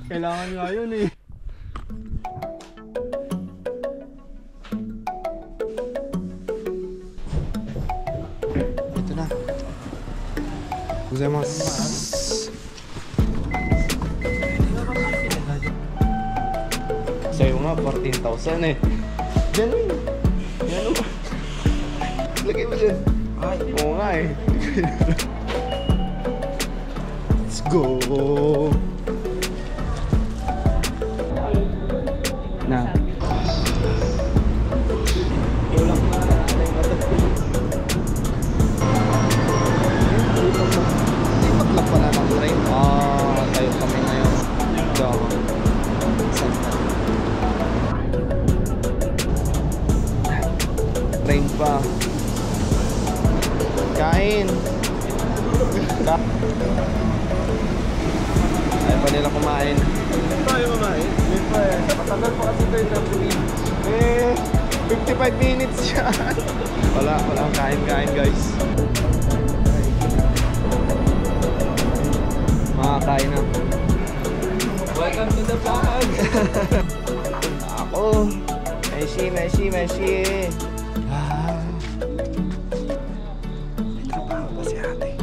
Kailangan nga yun eh. Ito na. Gozaimasu. Sa'yo nga, 14,000 eh. Diyan mo yun. Yan mo. Lagay mo dyan. Ay, oo nga eh. Let's go. Na. Ulak na. Lipat lang pala ng train. Tayo kami ngayon. Dama. Train pa. Kain. Ayaw pa nila kumain. Tayo kumain? Hindi pa eh. Matagal pa kasi ito yung 55 minutes siya. Walang kain-kain guys. Makakain na. Welcome to the vlog. Ako. Meshi. May trabaho pa si ate.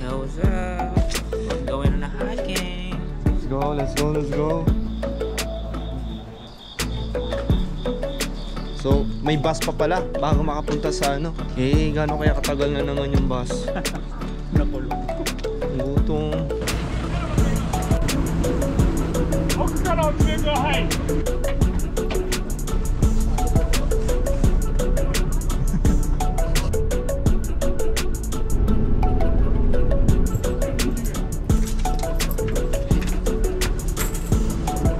Yo, what's up? We're going on a hiking. Let's go. So, may bus pa pala bago makapunta sa ano. Eh, gano'n kaya katagal na naman yung bus? Nakulong. Ang gutom.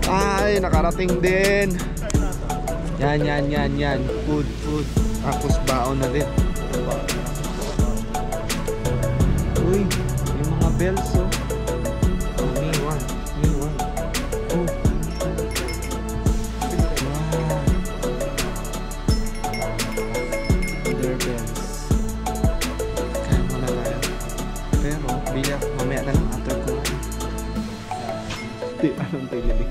Ay, nakarating din. Yan. Food. Tapos baon na din. Uy, yung mga bells oh. Me one. Oh. Wow. Their bells. Kaya muna tayo. Pero, bili ako. Mamaya na lang after ko. Anong tililing?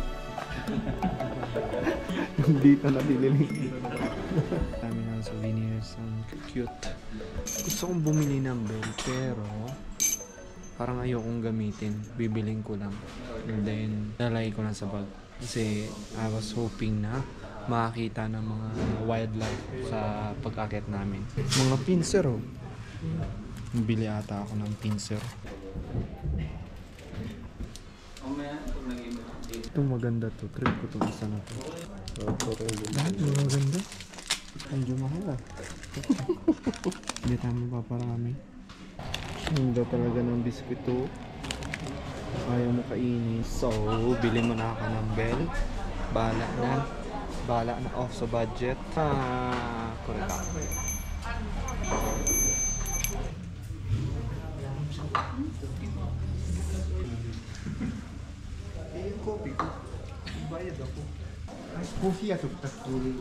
Dito na tililing. Dami ng souvenirs. Ang cute. Gusto kong bumili ng bell pero parang ayokong gamitin. Bibiling ko lang. And then, lalagay ko lang sa bag. Kasi I was hoping na makakita ng mga wildlife sa pag-akit namin. Mga pincer oh. Bili ata ako ng pincer. Ito maganda to. Trip ko to. Isa na to. Lahat maganda. Medyo mahal ah. Hindi tayo mapaparami. Ganda talaga ng biskuit to. Ayaw mo kainin. So, bili mo na ako ng bell. Bahala na off sa budget. Correct ako. Yung kopi ko. Bayad ako. Coffee at tuloy.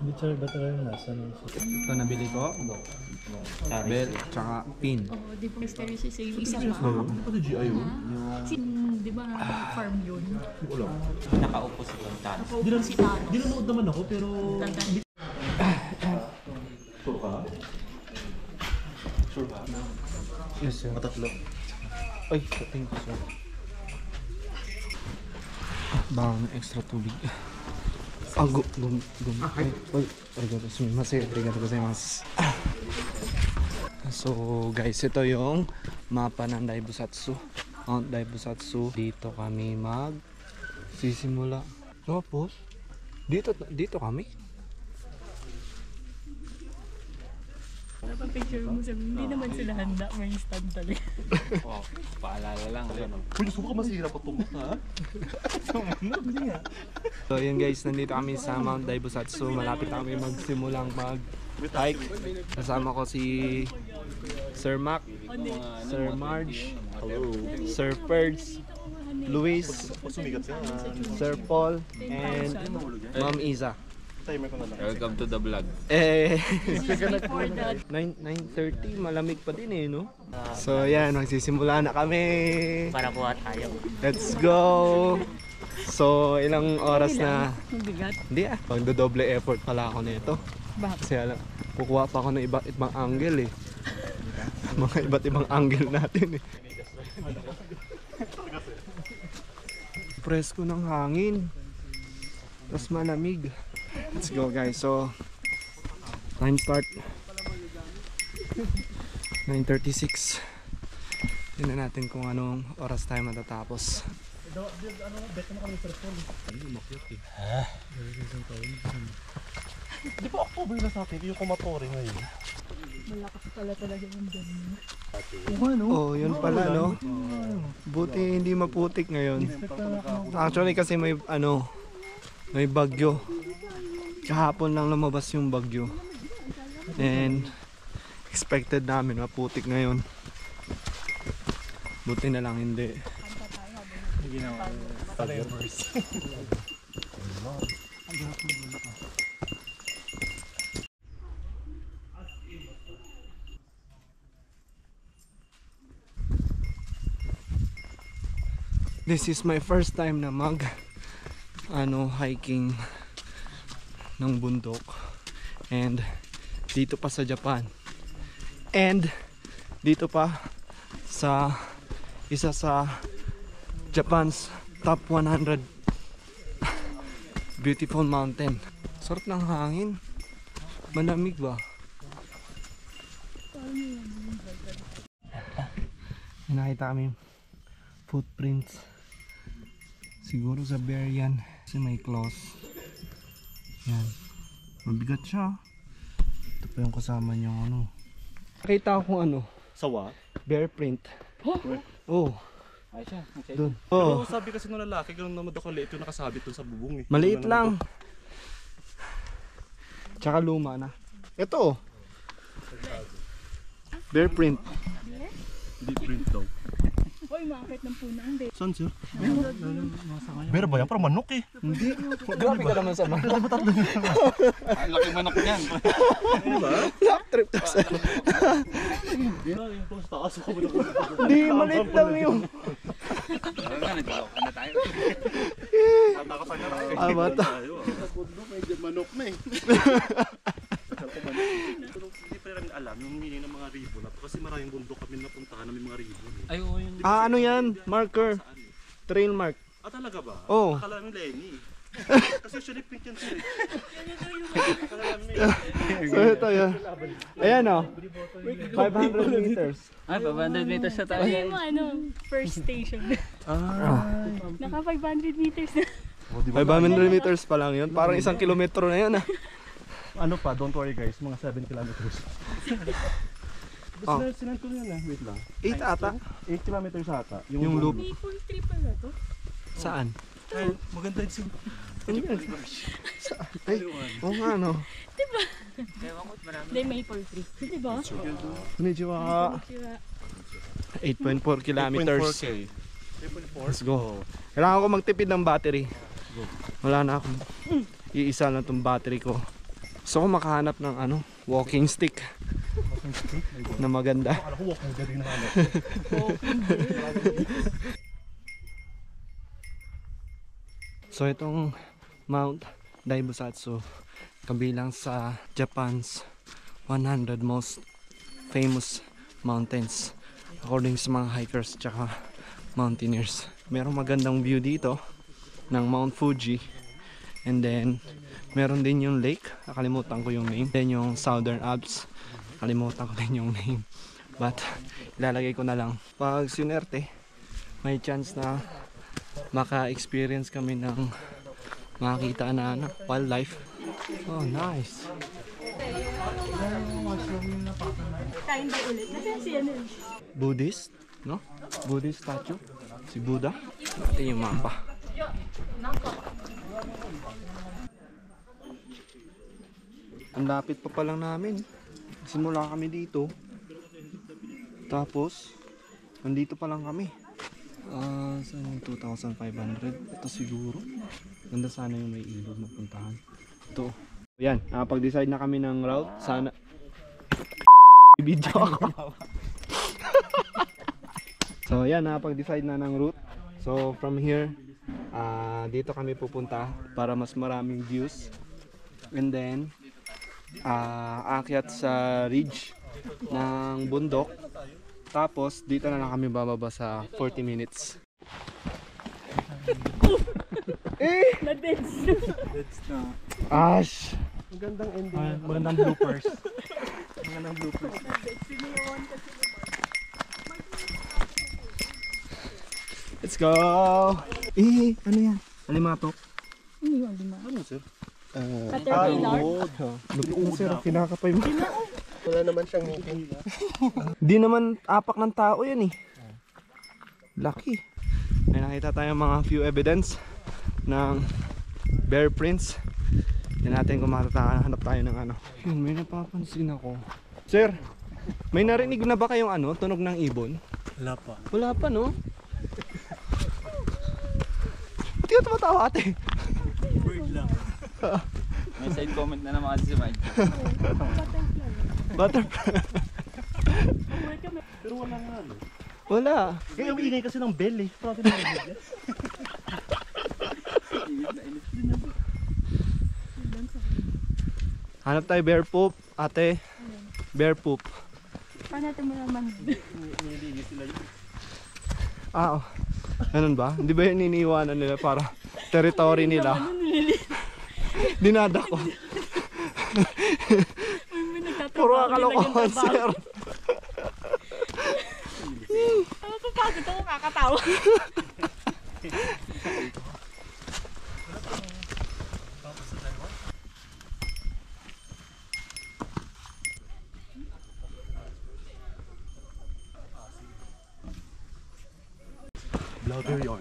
Bitter ba talaga yung nasa nung Ito nabili ko. Bell, tsaka pin. Oo, di ba mysterious siya yung isa pa? Ano GI yun? Di ba farm yun? Wala. Nakaupo si Thanos. Si Thanos. Dinanood naman ako pero... Sure ka? Sure ka? Yes sir. Matatlo. Ay, thank you sir. Baka ng extra tubig. Arigatou gozaimasu. So guys, ito yung mapa ng Daibusatsu. Mount Daibusatsu. Dito kami sisimula. Tapos dito kami. Napapicture mo sabi, hindi naman sila handa, may stand talaga. Wow, paalala lang. Uy, gusto ko masira pa ito ha? So yun guys, nandito kami sa Mount Daibusatsu. Malapit kami magsimulang mag-hike. Kasama ko si Sir Mac, Sir Marge, Sir Perds, Luis, Sir Paul, and Ma'am Iza. Timer ko na lang. Welcome to the vlog. Before that, 9:30, malamig pa din eh, no? So yan, magsisimula na kami. Para kuha tayo. Let's go! So, ilang oras na? mabigat. Hindi ah, magdodoble effort pala ako nito. Bakit? Kasi alam, kukuha pa ako ng iba't ibang angle eh. Mga iba't ibang angle natin eh. Presko ng hangin. Tapos malamig. Let's go guys. So, time start. 9:36. Tingnan natin kung anong oras tayo matatapos. Di ba October na sa atin? Yung kumatore ngayon. Malakas pala talaga yung ganun. Oh, yun pala no. Buti hindi maputik ngayon. Actually kasi may may bagyo. Kahapon lang lumabas yung bagyo. And expected namin maputik ngayon. Buti na lang hindi. This is my first time na hiking ng bundok, and dito pa sa Japan, and dito pa sa isa sa Japan's top 100 beautiful mountain. Sarap ng hangin, malamig ba? Nakita kami footprints. Siguro sa bear yan. Kasi may claws. Yan. Mabigat siya. Ito pa yung kasama niyang Nakita ko Sawa? bear print. Oh. Ay siya. Doon. Pero Oh. sabi kasi ng lalaki, ganun naman daw kaliit yung nakasabit dun sa bubong eh. Maliit Ganun lang. naman Tsaka luma na. Ito. Bear print. daw. Deep print daw. Hoy, makakit ng puno. Hindi. Saan sir? Bear ba yan? Parang manok eh. Hindi. Grabe ka naman sa man. Ang laki manok niyan. Lap trip to sa. Hindi na, yung post taas ako ba Hindi, maliit lang yung. Ano nga, naglalok na tayo. Natakasan niya tayo. Ah, bata. Medyo manok na eh. Pero hindi pa rin alam yung meaning ng mga ribbon na to kasi maraming bundok kami napuntahan na may mga ribbon eh. Ay, oo yun. Ah, ano yan? Marker. Saan eh? Trail mark. Ah talaga ba? Oo. Akala namin Lenny. Kasi usually pink yan sir. Akala namin So ito yan. Ayan o. 500 meters. Ay, 500 meters na tayo. Sabi mo first station. Naka 500 meters na. 500 meters pa lang yun. Parang 1 kilometro na yun ah. Ano pa, don't worry guys, mga 7 kilometers. Oh. Sinend ko yun eh, wait lang. 8 ata. 8 kilometers ata. Yung loop. Maple tree pala to. Saan? Ay, maganda yun. Ano yan? Saan? Ay, oo nga no. Ewan ko, marami. Hindi, maple tree. Diba? Konnichiwa. Sira. 8.4 kilometers. 8.4K. Let's go. Kailangan ko magtipid ng battery. Wala na akong iisa lang tong battery ko. Gusto ko makahanap ng walking stick na maganda. Akala ko walking dead na ano. So itong Mount Daibusatsu, kabilang sa Japan's 100 most famous mountains according sa mga hikers tsaka mountaineers. Merong magandang view dito ng Mount Fuji, and then meron din yung lake, nakalimutan ko yung name, then yung Southern Alps, nakalimutan ko din yung name, but ilalagay ko na lang pag sinerte. May chance na maka-experience kami ng makakita na wildlife. Oh, nice. Kain ba ulit? Kasi Buddhist, no? Buddhist statue. Si Buddha. Ito yung mapa. Ang lapit pa lang namin. Simula kami dito. Tapos, nandito pa lang kami. Saan yung 2,500? Ito siguro. Ganda sana yung may ilog na puntahan. Ito. Yan, nakapag-decide na kami ng route. Sana video ako. So yan, nakapag-decide na ng route. So from here, dito kami pupunta para mas maraming views. And then aakyat sa ridge ng bundok. Tapos dito na lang kami bababa sa 40 minutes. Na-deads. Ash! Magandang ending. Magandang bloopers. Magandang bloopers. Let's go! Ano yan? Alimatok? Ano sir? Caterpillar. Lupit sir, kinakapay mo. Wala naman siyang ngipin. Di naman apak ng tao yan eh. Lucky. May nakita tayong mga few evidence ng bear prints. Hindi natin kung hanap tayo ng ano. Yun, may napapansin ako. Sir, may narinig na ba kayong ano, tunog ng ibon? Wala pa. Wala pa no? Hindi ka tumatawa ate. Bird lang. May side comment na naman kasi si Mike. Butterfly. Pero wala nga ano. Wala. Kaya yung ingay kasi ng bell eh. Parang tinarinig. Hanap tayo bear poop, ate. Bear poop. Paano natin mo naman? Nililigis sila yun. Oh. Ganun ba? Hindi ba yun iniiwanan nila para territory nila? Dinada ko. May nagtatrabaho. Puro akalokohan, sir. Napapagod ako kakatawa. Vlogger yun.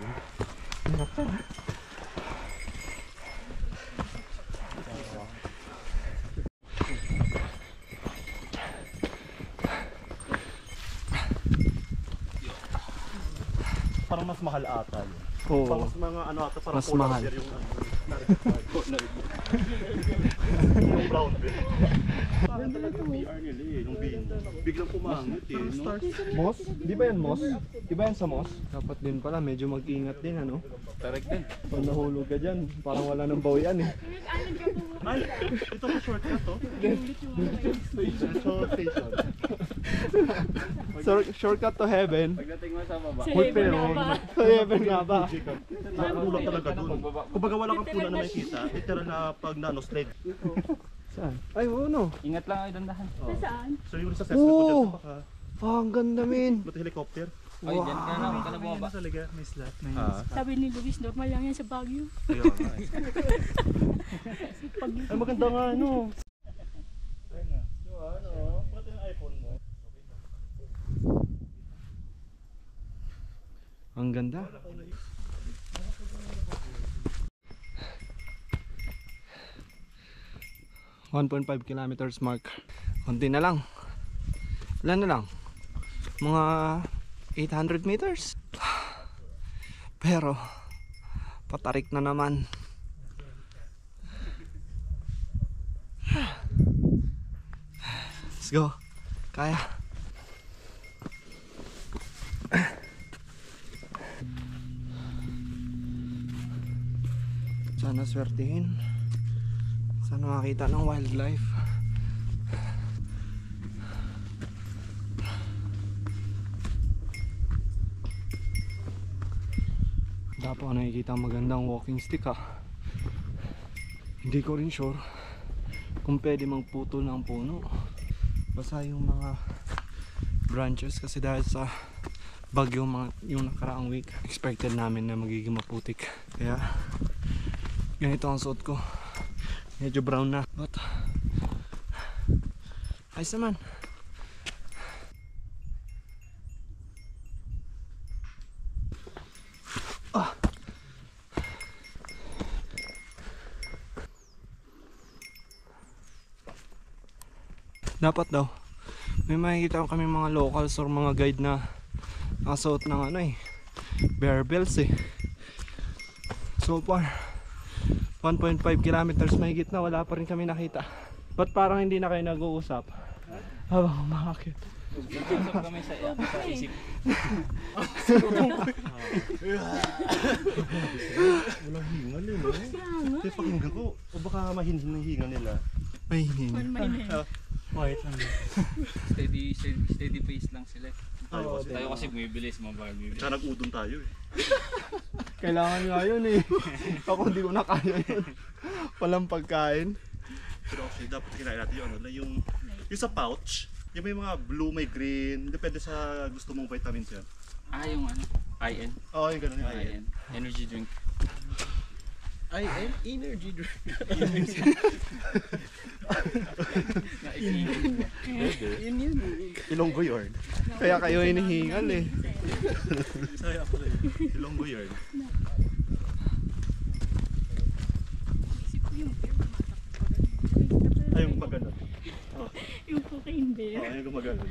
Parang mas mahal ata yun. Oo. Parang mas mga ano ata, parang Mas polar mahal. bear yung ano. Yung brown bear. Parang talaga yung BR nila eh, yung biglang pumangit eh. No? Moss? Di ba yan moss? Di ba yan sa moss? Dapat din pala, medyo mag-ingat din ano. Correct din. Pag nahulog ka dyan, parang wala nang bawian eh. Ay, ito po shortcut to. Station. So, shortcut to heaven. Pagdating mo sa baba. Sa Uy, heaven pero, nga ba? sa heaven nga ba? Nakatulog talaga dun. Kumbaga wala kang puna na makikita, literal na pag sled. Saan? Ay, oo no. Ingat lang kayo dandahan. Saan? So yung sa assessment ko dyan, baka Ang ganda min. ba't helicopter? Ay, dyan ka na. Huwag ka na bumaba. talaga, may slot. Sabi ni Luis, normal lang yan sa Baguio. Ayun. Ay maganda nga ano. Pati yung iPhone mo. Ang ganda. .5 kilometers mark. Konti na lang. Ilan na lang? Mga 800 meters. Pero patarik na naman. Let's go. Kaya. Sana swertihin. Sana makita ng wildlife. Dapat ako nakikita ang magandang walking stick Hindi ko rin sure kung pwede magputol ng puno. Basta yung mga branches kasi dahil sa bagyo yung nakaraang week, expected namin na magiging maputik. Kaya ganito ang suot ko. Medyo brown na. But ayos naman. Dapat daw may makikita kami mga locals or mga guide na nakasuot ng bear belts So far 1.5 kilometers mahigit na, wala pa rin kami nakita. Ba't parang hindi na kayo nag-uusap habang umakakit? Nag-usap kami sa isip. Walang hingal eh, no? Kaya pakinggan ko, o baka mahinhin ng hingal nila. May hindi. Quiet lang. Steady pace lang sila. Tayo kasi bumibilis, mga bumibilis. Tsaka nag-udon tayo eh. Kailangan nga yun eh. Ako hindi ko na kaya yun. Walang pagkain. Pero actually, dapat kinain natin yung ano lang, yung sa pouch. Yung may mga blue, may green. Depende sa gusto mong vitamins yan. Yung ano? IN. Oo, yung ganun yung IN. Energy drink. IN? Energy drink. Ilonggo yarn. Kaya kayo hinihingal eh. Saya ako rin. Ilonggo yarn. Isip ko yung bear. Ay, yung gumagano. Yung cocaine bear. Oo, yung gumagano.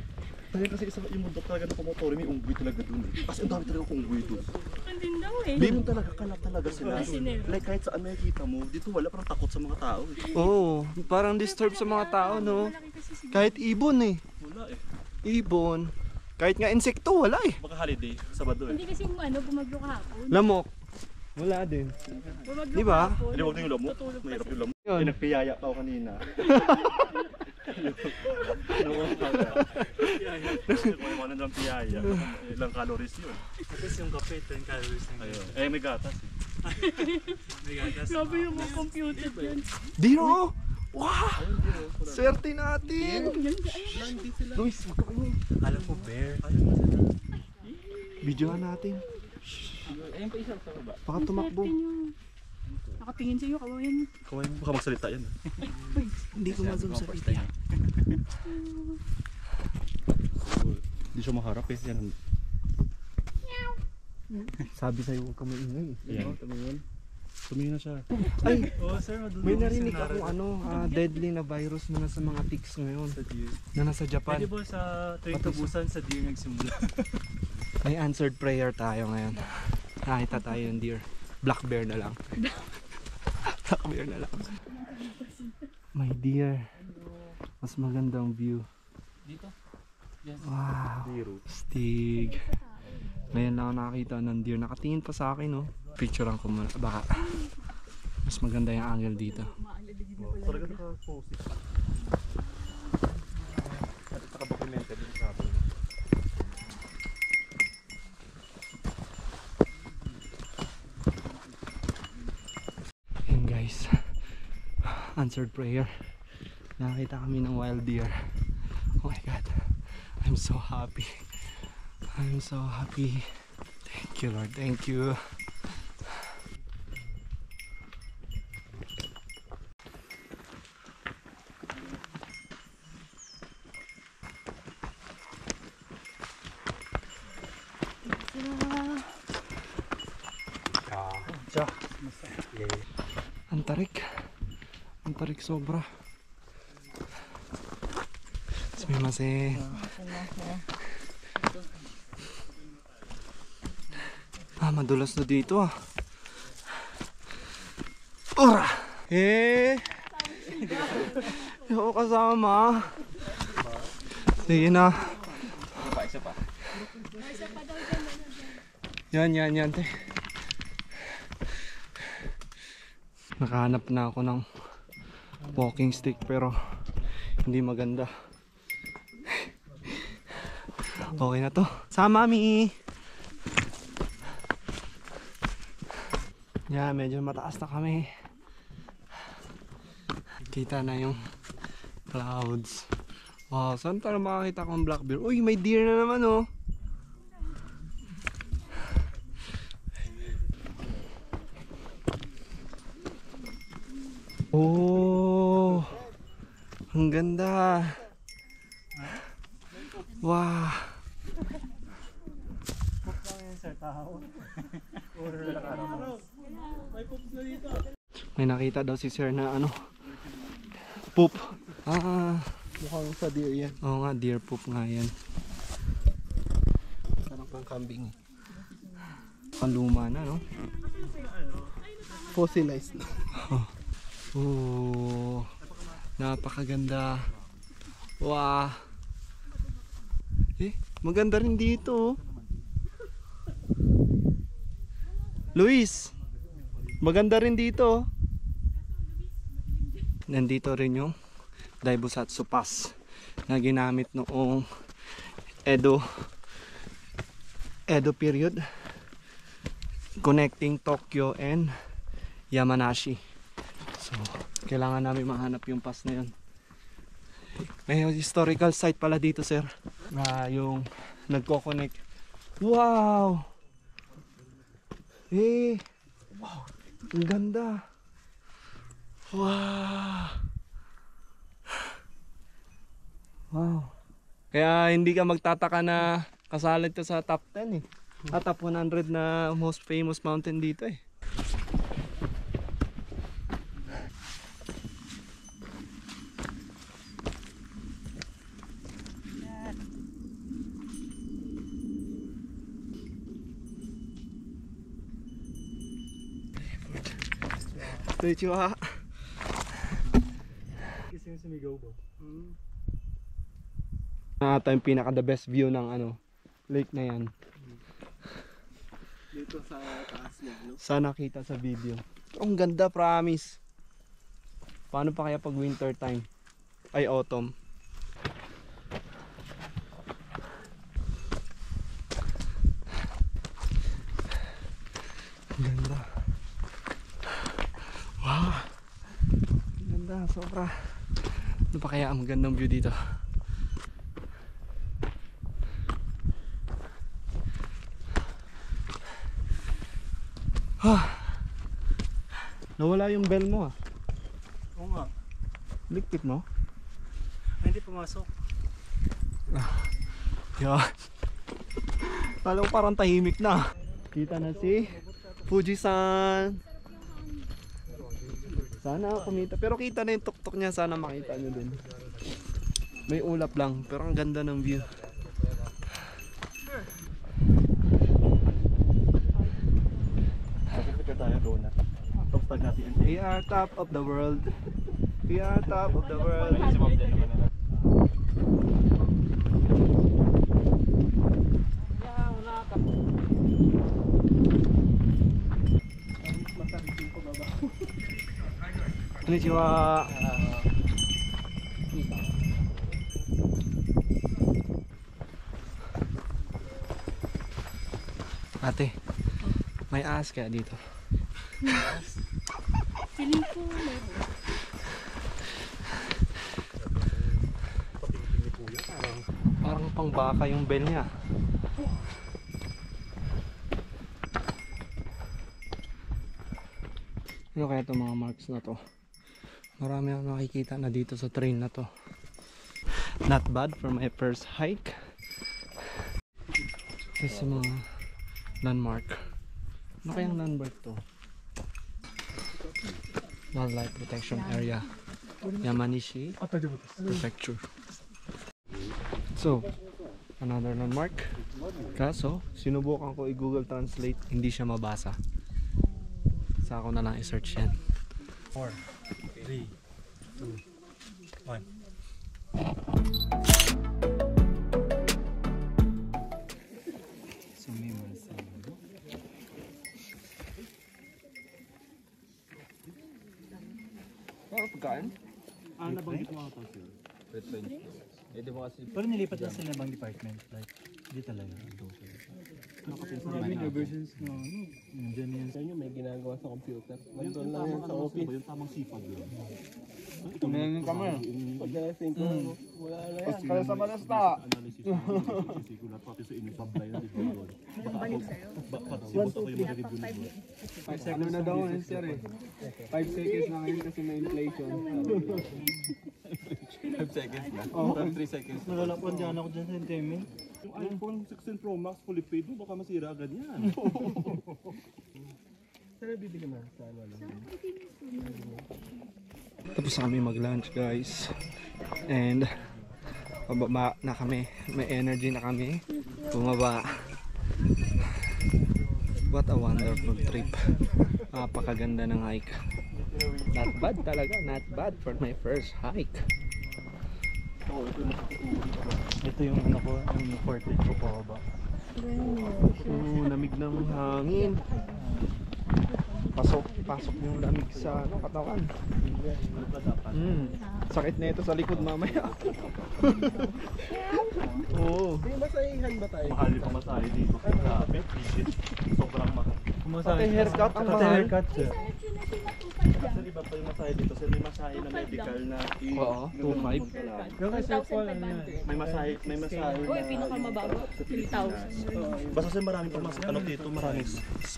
Kaya kasi isa yung mundok talaga ng kumotori, may unggoy talaga dun eh. Kasi ang dami talaga kong unggoy dun. Andun daw eh. Ganun talaga, kalat talaga sila. Basinero. Like kahit saan makikita mo, dito wala, parang takot sa mga tao eh. Oo, parang disturb sa mga tao, no? Malaki kasi si Kahit ibon eh. Wala eh. Ibon. Kahit nga insekto, wala eh. Baka holiday, Sabado eh. Hindi kasi bumagyo kahapon. Lamok. Wala din. Bumagyo Di ba? kahapon. Hindi, huwag na yung lamok. Tutulog Mahirap kasi. yung lamok. Yun. Eh, nagpiyaya pa ako kanina. Kung ano lang piyaya, ilang calories yun. Tapos yung kape, 10 calories na Ayun. Eh, may gatas eh. may gatas. Grabe yung mga computed yun. Dino! Wow! Swerte natin! Luis, Alam ko, bear. videoan natin. Ayun pa isa sa baba. Baka tumakbo. Nakatingin sa'yo, kawayan. Kawain mo, baka magsalita yan. Hindi ko ma-zoom sa video. Hindi siya maharap eh. Yan. Sabi sa'yo huwag ka maingay. Ayan. Tumingin na siya. Ay! Oh, sir, May narinig akong deadly na virus na nasa mga ticks ngayon. Sa deer. Na nasa Japan. Pwede ba sa tuwing tubusan sa deer nagsimula? May answered prayer tayo ngayon. Nakita tayo yung deer. Black bear na lang. Black bear na lang. My dear. Mas magandang view. Dito. Wow. Stig. Ngayon lang ako nakakita ng deer. Nakatingin pa sa akin, no? Picturean ko muna. Baka mas maganda yung angle dito. Talaga naka-post. Naka-documented yung sabi. Ayan guys. Answered prayer. Nakita kami ng wild deer. Oh my god. I'm so happy. I'm so happy. Thank you Lord. Thank you. Ang tarik. Ang tarik sobra. Sumimasen. Madulas na dito ah. Ura! Hindi ako kasama. Sige na. Isa pa. Yan, te. Nakahanap na ako ng walking stick pero hindi maganda. Okay na to. Sama, Mami! Yan, medyo mataas na kami. Kita na yung clouds. Wow, saan tayo makakita kong black bear? Uy, may deer na naman oh. Oh, ang ganda. Wow. May nakita daw si sir na poop. Mukhang sa deer yan. Oo nga, deer poop nga yan. Parang pang kambing eh. Panluma na, no? Fossilized na. Oh, napakaganda. Wow. Maganda rin dito. Luis, maganda rin dito. Nandito rin yung Daibusatsu Pass na ginamit noong Edo period, connecting Tokyo and Yamanashi. So, kailangan namin mahanap yung pass na yun. May historical site pala dito, sir. Yung nagko-connect. Wow! Wow, ang ganda. Wow! Wow. Kaya hindi ka magtataka na kasali to sa top 10 eh. Top 100 na most famous mountain dito eh. Konnichiwa. Kasi yung sumigaw ba? Ito yung pinaka the best view ng lake na yan. Dito sa taas niya, no? Sana kita sa video. Ang ganda, promise. Paano pa kaya pag winter time? Ay, autumn. Ang ganda. Wow. Ang ganda, sobra. Ano pa kaya ang magandang view dito? Nawala yung bell mo ah. Oo nga. Likpit mo? Ay, hindi pumasok. Yan. Kala ko parang tahimik na. Kita na si Fuji-san. Sana kumita. Pero kita na yung tuktok niya. Sana makita nyo din. May ulap lang. Pero ang ganda ng view. We are top of the world. We are top of the world. Konnichiwa. Ate, may ahas kaya dito? Feeling ko meron. Parang pang baka yung bell niya. Ano kaya itong mga marks na to? Marami akong nakikita na dito sa train na to. Not bad for my first hike. Ito sa mga landmark. Ano kayang landmark to? Wildlife Protection Area, Yamanishi Prefecture. So, another landmark. Kaso, sinubukan ko i-Google Translate, hindi siya mabasa. Sa ako na lang i-search yan. 4, 3, 2, 1. Ano pagkain? Nabanggit mo ako sir. Pero nilipat na sila bang department? Like, hindi talaga. Marami na versions na nandiyan yan. Yan yung may ginagawa sa computer. Nandun lang yan sa office. Yung tamang sipag yun. Tumingin ka mo. Pag nalasing ko, wala na yan. Kaya sa malasta. Analysis ko. Sigulat pati sa inyo sablay na dito doon. Balik sa'yo. Ba't sibot ako yung mga review nito? 5 seconds na daw yun sir eh. 5 seconds na ngayon kasi may inflation. 5 seconds na. 3 seconds na. Nalalapan dyan ako dyan sa entertainment. Yung iPhone 16 Pro Max fully paid mo, baka masira agad yan. Saan bibili mo? Sa ano lang? Tapos na kami mag-lunch guys. And pababa na kami. May energy na kami. Bumaba. What a wonderful trip. Napakaganda ng hike. Not bad talaga, not bad for my first hike. Ito yung ano ko, yung portrait ko pa ba? Lamig ng hangin. Pasok yung lamig sa katawan. Sakit na ito sa likod mamaya. Oo. May masahihan ba tayo? Mahal yung pamasahe dito. Grabe, sobrang mahal. Pati haircut ang Pati mahal. haircut siya. Kasi iba pa yung masahe dito. Sir, may masahe na medical na Oo, 2.5. Yung kay Sir Paul, ano yan? May masahe Uy, na pinakamababa. 3,000. basta kasi maraming pamasahe. Ano dito, maraming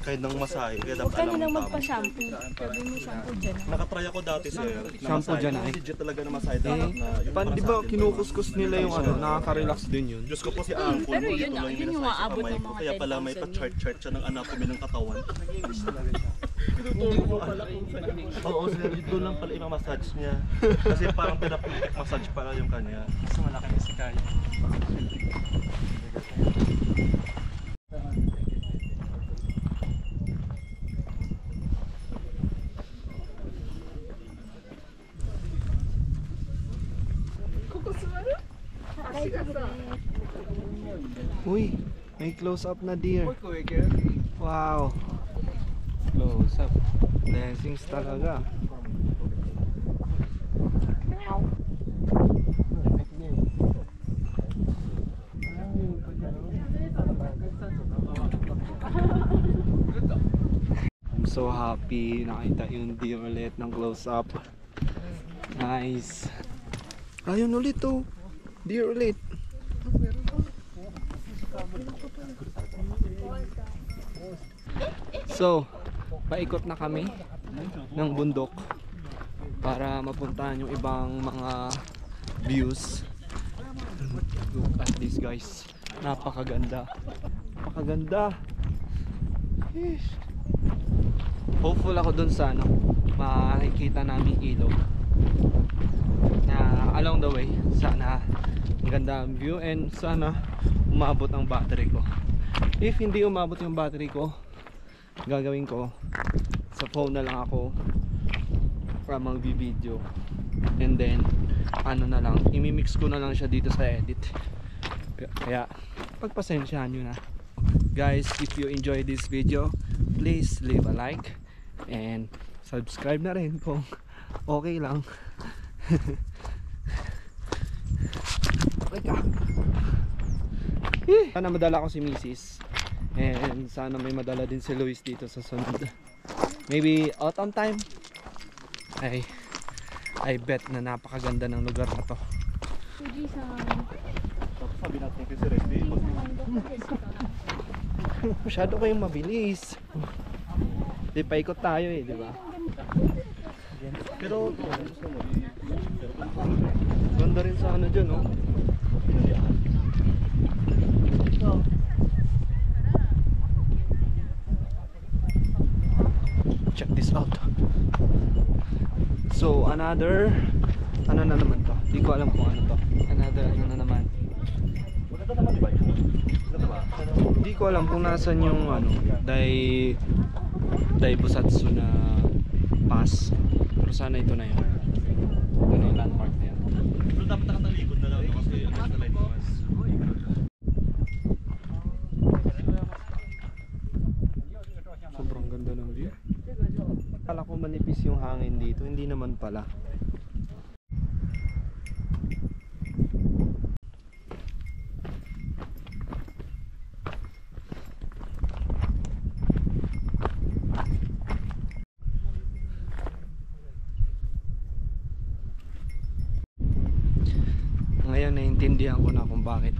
kind ng masahe. Kaya Huwag dapat ka alam na lang mo tama. magpa-shampoo. Sabi mo shampoo dyan. Nakatry ako dati, sir. na Shampoo masahe. dyan, ay. Legit talaga na masahe dapat na. Yung Pan, para di sa ba akin, kinukuskus nila yung ano, nakaka-relax din yun. Diyos ko po si Angkol Pero mo, yun ito na, lang yun yung yung nasa aabot kamay ng ko. mga Kaya pala may 10,000 pa-chart-chart siya ng anatomy ng katawan. Tinuturo mo pala kung saan. Oo, sir. Doon lang pala i-massage niya. Kasi parang therapeutic massage pala yung kanya. Mas malaki na si Kaya. Uy, may close up na deer. Wow. Close up. Blessings talaga. I'm so happy nakita yung deer ulit ng close up. Nice. Ayun ulit oh. Deer ulit. So, paikot na kami ng bundok para mapuntahan yung ibang mga views. Look at this guys. Napakaganda. Napakaganda. Yeesh. Hopeful ako dun sa ano, makikita namin ilog na along the way. Sana maganda ang view and sana umabot ang battery ko. If hindi umabot yung battery ko, gagawin ko sa phone na lang ako para mag-video, and then ano na lang, imimix ko na lang siya dito sa edit. Kaya pagpasensyahan nyo na guys. If you enjoy this video, please leave a like and subscribe na rin kung okay lang. Sana madala ko si Mrs. And sana may madala din si Luis dito sa sunod. Maybe autumn time. I bet na napakaganda ng lugar na to. Tapos sabi natin kasi Resty, Masyado kayong mabilis. Di paikot tayo eh, di ba? pero Ganda rin sa ano dyan, oh. Check this out. So another, ano na naman to? Di ko alam kung ano to. Another ano na naman. maganda naman di ba yun? Maganda ba? Di ko alam kung nasan yung ano, Daibusatsu na pass. Pero sana ito na yun. Ito na yung landmark na yan. Pero dapat nakatalikod na lang no? Kasi ano na light was. Sobrang ganda ng view. Akala ko manipis yung hangin dito, hindi naman pala. Ngayon naiintindihan ko na kung bakit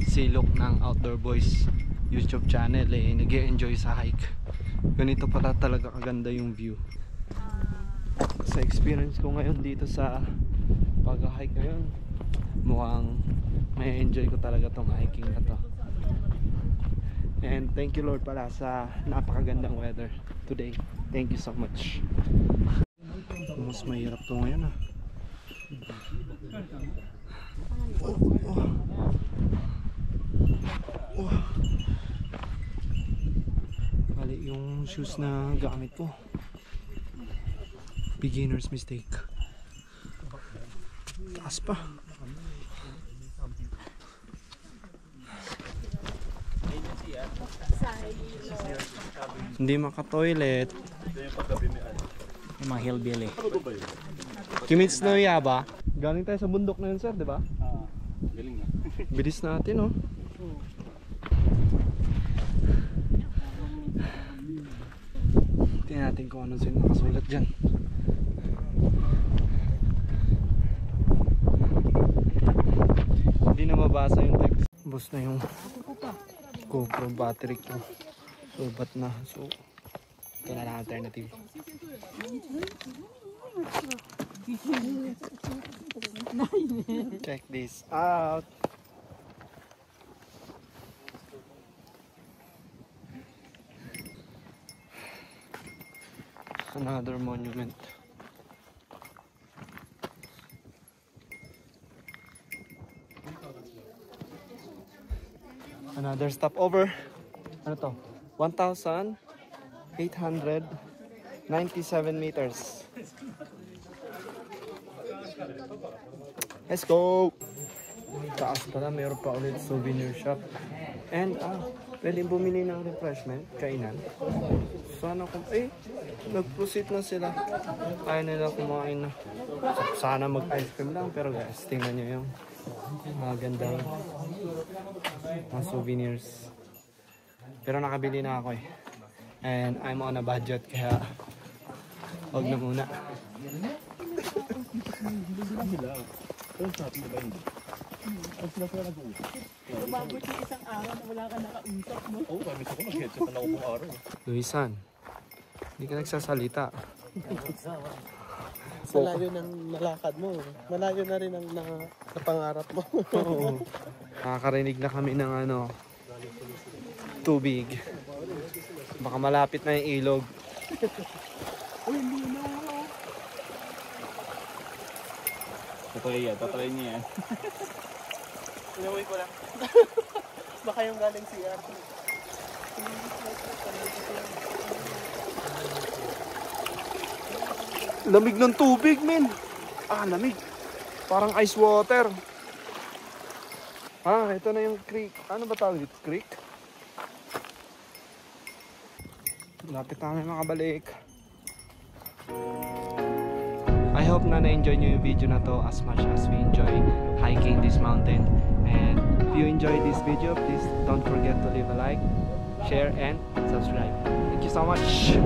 si Luke ng Outdoor Boys YouTube channel nag-e-enjoy sa hike. Ganito pala talaga kaganda yung view. Sa experience ko ngayon dito sa pag-hike ngayon, mukhang may enjoy ko talaga tong hiking na to. And thank you Lord pala sa napakagandang weather today. Thank you so much. Mas mahirap to ngayon ah. Bali yung shoes na gamit ko Beginner's mistake. Taas pa. Hindi maka-toilet. Yung mga hillbilly. Kimitsu no Yaba. Galing tayo sa bundok na yun, sir, di ba? Galing na. Bilis natin, oh. Tingnan natin kung ano sino nakasulat dyan. Hindi na mabasa yung text. Bus na yung GoPro battery ko. Lobat na. So, ito na lang alternative. Check this out. Another monument. Another stopover. Ano to? 1,897 meters. Let's go! Taas pala, mayroon pa ulit souvenir shop. And pwedeng bumili ng refreshment, kainan. Sana kung, nag-proceed na sila. Ayaw nila kumain na. Sana mag-ice cream lang, pero guys, tingnan nyo yung mga gandang mga souvenirs. Pero nakabili na ako eh. And I'm on a budget, kaya huwag na muna. Umabot yung isang araw na wala ka nakausap mo. Oo, kami ko mag-headset na ako pong araw. Luisan, hindi ka nagsasalita. Sa layo ng nalakad mo. Malayo na rin ang napangarap mo. Oo. Nakakarinig na kami ng tubig. Baka malapit na yung ilog. Tatry niya yan. Inuwi ko lang. Baka yung galing CR. Lamig ng tubig, men. Lamig. Parang ice water. Ito na yung creek. Ano ba tawag dito? Creek? Lapit na kami makabalik. I hope na na-enjoy nyo yung video na to as much as we enjoy hiking this mountain. And if you enjoyed this video, please don't forget to leave a like, share, and subscribe. Thank you so much.